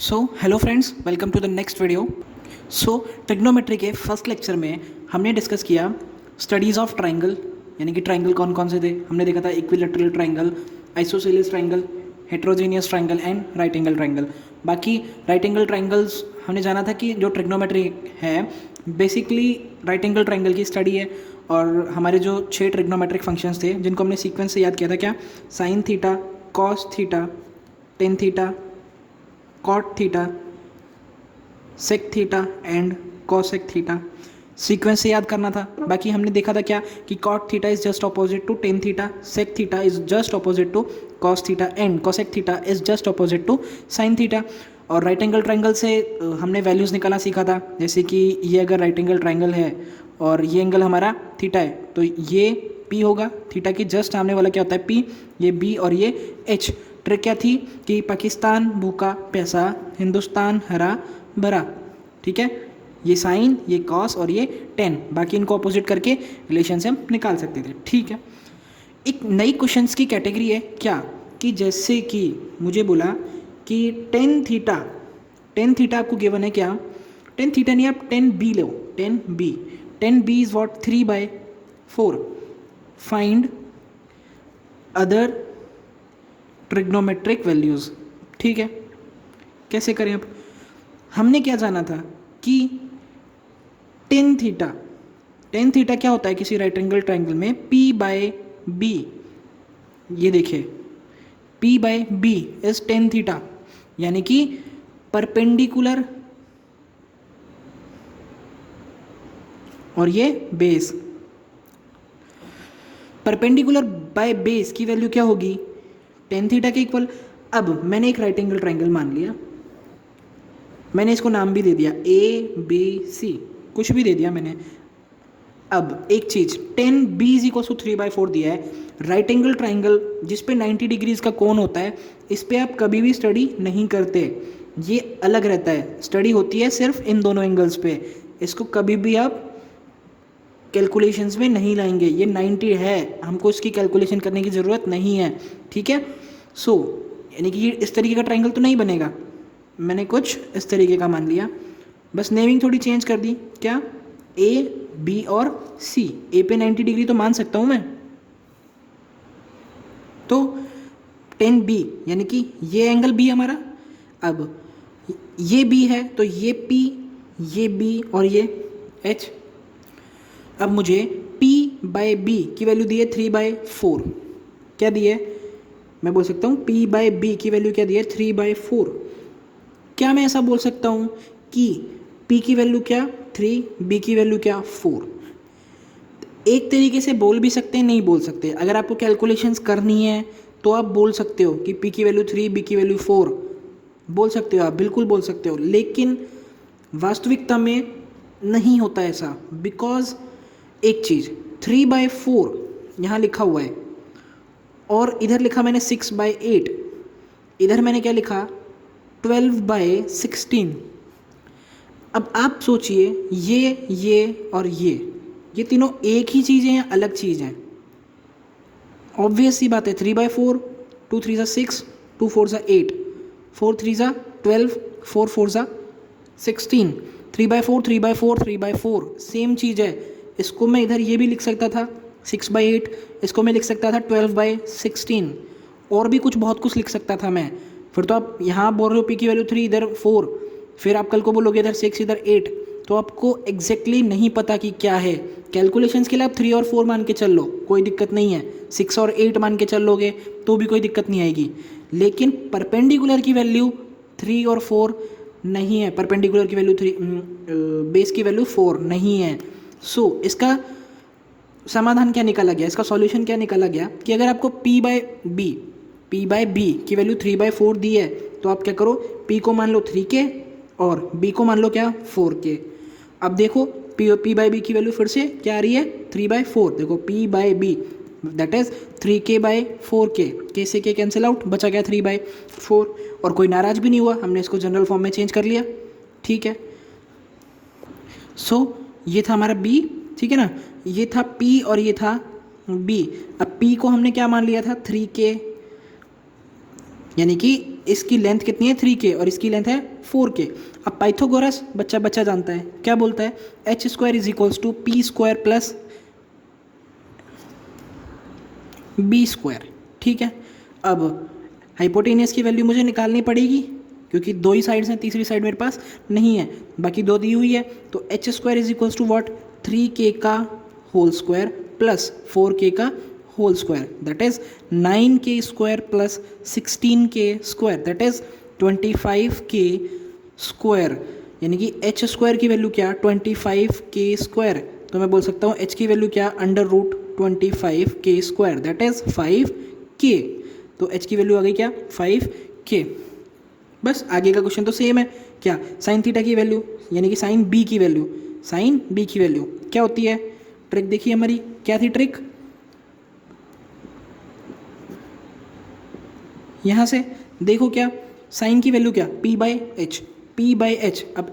So hello friends, welcome to the next video. So trigonometry के first lecture में हमने discuss किया studies of triangle, यानी कि ट्राइंगल कौन कौन से थे। हमने देखा था equilateral triangle, isosceles triangle, heterogeneous triangle and right angle triangle. बाकी राइट एंगल ट्राइंगल्स हमने जाना था कि जो ट्रिग्नोमेट्री है बेसिकली राइट एंगल ट्राइंगल की स्टडी है। और हमारे जो 6 ट्रिग्नोमेट्रिक फंक्शंस थे जिनको हमने सीक्वेंस से याद किया था, क्या sine theta, cos theta, tan theta, cot theta, sec theta and cosec theta, sequence से याद करना था। बाकी हमने देखा था क्या कि cot theta is just opposite to tan theta, sec theta is just opposite to cos theta and cosec theta is just opposite to sine theta. और राइट एंगल ट्राइंगल से हमने वैल्यूज़ निकालना सीखा था, जैसे कि ये अगर राइट एंगल ट्राइंगल है और ये एंगल हमारा थीटा है तो ये पी होगा, थीटा की जस्ट सामने वाला क्या होता है पी, ये बी और ये एच। ट्रिक क्या थी कि पाकिस्तान भूखा पैसा, हिंदुस्तान हरा भरा, ठीक है। ये साइन, ये कॉस और ये टेन, बाकी इनको अपोजिट करके रिलेशन से हम निकाल सकते थे, ठीक है। एक नई क्वेश्चंस की कैटेगरी है क्या कि जैसे कि मुझे बोला कि टेन थीटा आपको गिवन है, क्या टेन थीटा नहीं, आप टेन बी लो, tan B is what 3/4। Find other trigonometric values, ठीक है। कैसे करें अब, हमने क्या जाना था कि टेन थीटा क्या होता है किसी राइट एंगल ट्राइंगल में, P/B। ये देखिए P/B इज टेन थीटा, यानी कि परपेंडिकुलर और ये बेस, परपेंडिकुलर बाय बेस की वैल्यू क्या होगी टेन थीटा के इक्वल। अब मैंने एक राइट एंगल ट्राइंगल मान लिया, मैंने इसको नाम भी दे दिया ABC, कुछ भी दे दिया मैंने। अब एक चीज़, ten B is equal to 3/4 दिया है। राइट एंगल ट्राइंगल जिस पे 90 डिग्रीज का कोण होता है, इस पे आप कभी भी स्टडी नहीं करते, ये अलग रहता है। स्टडी होती है सिर्फ इन दोनों एंगल्स पे, इसको कभी भी आप कैलकुलेशंस में नहीं लाएंगे। ये 90 है, हमको इसकी कैलकुलेशन करने की ज़रूरत नहीं है, ठीक है। सो यानी कि ये इस तरीके का ट्राइंगल तो नहीं बनेगा, मैंने कुछ इस तरीके का मान लिया, बस नेमिंग थोड़ी चेंज कर दी, क्या ए बी और सी। ए पे 90 डिग्री तो मान सकता हूँ मैं, तो टेन बी यानी कि ये एंगल बी हमारा। अब ये बी है तो ये पी, ये बी और ये एच। अब मुझे P/B की वैल्यू दी है 3/4, क्या दी है, मैं बोल सकता हूँ P/B की वैल्यू क्या दी है 3/4। क्या मैं ऐसा बोल सकता हूँ कि P की वैल्यू क्या 3, B की वैल्यू क्या 4। एक तरीके से बोल भी सकते हैं, नहीं बोल सकते। अगर आपको कैलकुलेशंस करनी है तो आप बोल सकते हो कि P की वैल्यू 3, B की वैल्यू 4, बोल सकते हो, आप बिल्कुल बोल सकते हो, लेकिन वास्तविकता में नहीं होता ऐसा। बिकॉज एक चीज़ 3/4 यहाँ लिखा हुआ है और इधर लिखा मैंने 6/8, इधर मैंने क्या लिखा 12/16। अब आप सोचिए ये और ये तीनों एक ही चीज़ हैं या अलग चीज़ हैं। ऑब्वियस सी बात है, 3/4, 2 3 6, 2 4 8, 4 3 12, 4 4 16, 3/4 3/4 3/4 सेम चीज़ है। इसको मैं इधर ये भी लिख सकता था 6/8, इसको मैं लिख सकता था 12/16, और भी कुछ बहुत कुछ लिख सकता था मैं। फिर तो आप यहाँ बोल रहे हो P की वैल्यू 3, इधर 4, फिर आप कल को बोलोगे इधर 6 इधर 8, तो आपको एग्जैक्टली नहीं पता कि क्या है। कैलकुलेशंस के लिए आप 3 और 4 मान के चल लो, कोई दिक्कत नहीं है। 6 और 8 मान के चल लोगे तो भी कोई दिक्कत नहीं आएगी, लेकिन परपेंडिकुलर की वैल्यू 3 और 4 नहीं है, परपेंडिकुलर की वैल्यू 3, बेस की वैल्यू 4 नहीं है। सो इसका समाधान क्या निकाला गया, इसका सॉल्यूशन क्या निकाला गया कि अगर आपको P/B की वैल्यू 3/4 दी है तो आप क्या करो, P को मान लो 3 के और B को मान लो क्या 4 के। अब देखो P/B की वैल्यू फिर से क्या आ रही है 3/4, देखो P/B that is 3K/4K, K से K कैंसिल आउट, बचा गया 3/4, और कोई नाराज भी नहीं हुआ, हमने इसको जनरल फॉर्म में चेंज कर लिया, ठीक है। सो ये था हमारा B, ठीक है ना, ये था P और ये था B। अब P को हमने क्या मान लिया था 3K, यानी कि इसकी लेंथ कितनी है 3k और इसकी लेंथ है 4k। अब पाइथागोरस बच्चा बच्चा जानता है, क्या बोलता है, H square is equals to P square plus B square. ठीक है, अब हाइपोटेनियस की वैल्यू मुझे निकालनी पड़ेगी क्योंकि दो ही साइड्स हैं, तीसरी साइड मेरे पास नहीं है, बाकी दो दी हुई है। तो H square is equals to what, 3k का होल स्क्वायर प्लस 4k का whole square, that is 9k square plus 16k square, that is 25k square. यानी कि एच स्क्वायर की वैल्यू क्या, 25k स्क्वायर। तो मैं बोल सकता हूँ एच की वैल्यू क्या, under root 25k square, that is 5k। तो एच की वैल्यू आ गई क्या, 5k। बस आगे का क्वेश्चन तो सेम है, क्या, साइन थीटा की वैल्यू यानी कि साइन बी की वैल्यू, साइन बी की वैल्यू क्या होती है, ट्रिक देखिए हमारी क्या थी ट्रिक, यहाँ से देखो क्या, साइन की वैल्यू क्या, p by H, p by H. अब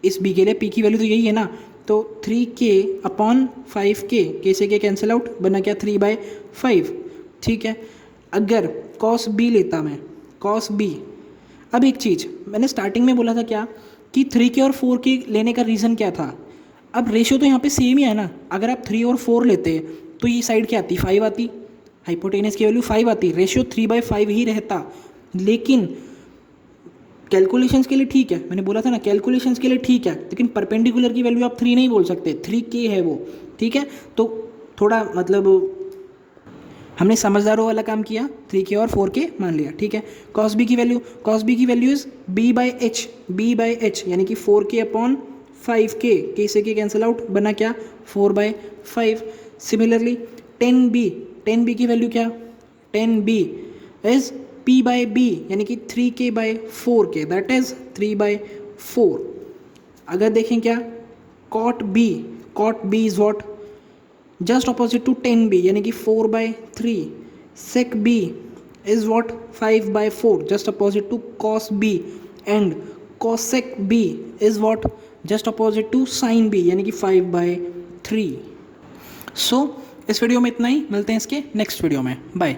इस b के लिए p की वैल्यू तो यही है ना, तो 3k अपॉन 5k, k से k कैंसिल आउट, बना क्या 3/5। ठीक है, अगर cos b लेता मैं, cos b, अब एक चीज़ मैंने स्टार्टिंग में बोला था क्या, कि 3k और 4k लेने का रीज़न क्या था। अब रेशियो तो यहाँ पे सेम ही है ना, अगर आप 3 और 4 लेते तो ये साइड क्या आती, 5 आती, हाइपोटेनस की वैल्यू 5 आती, रेशियो 3/5 ही रहता। लेकिन कैलकुलेशंस के लिए ठीक है, मैंने बोला था ना कैलकुलेशंस के लिए ठीक है, लेकिन परपेंडिकुलर की वैल्यू आप 3 नहीं बोल सकते, 3k है वो। ठीक है, तो थोड़ा मतलब हमने समझदारों वाला काम किया, 3k और 4k मान लिया। ठीक है, cos b की वैल्यू, cos b की value is b by H, यानी कि 4k अपॉन 5k, k से k कैंसिल आउट, बना क्या 4/5। सिमिलरली 10b की वैल्यू क्या, 10b is p by b, यानी कि 3k by 4k, that is 3/4। अगर देखें क्या, cot b is what, just opposite to 10b, यानी कि 4/3। sec b is what, 5/4, just opposite to cos b, and cosec b is what, just opposite to sin b, यानी कि 5/3। सो इस video में इतना ही, मिलते हैं इसके नेक्स्ट वीडियो में, बाय।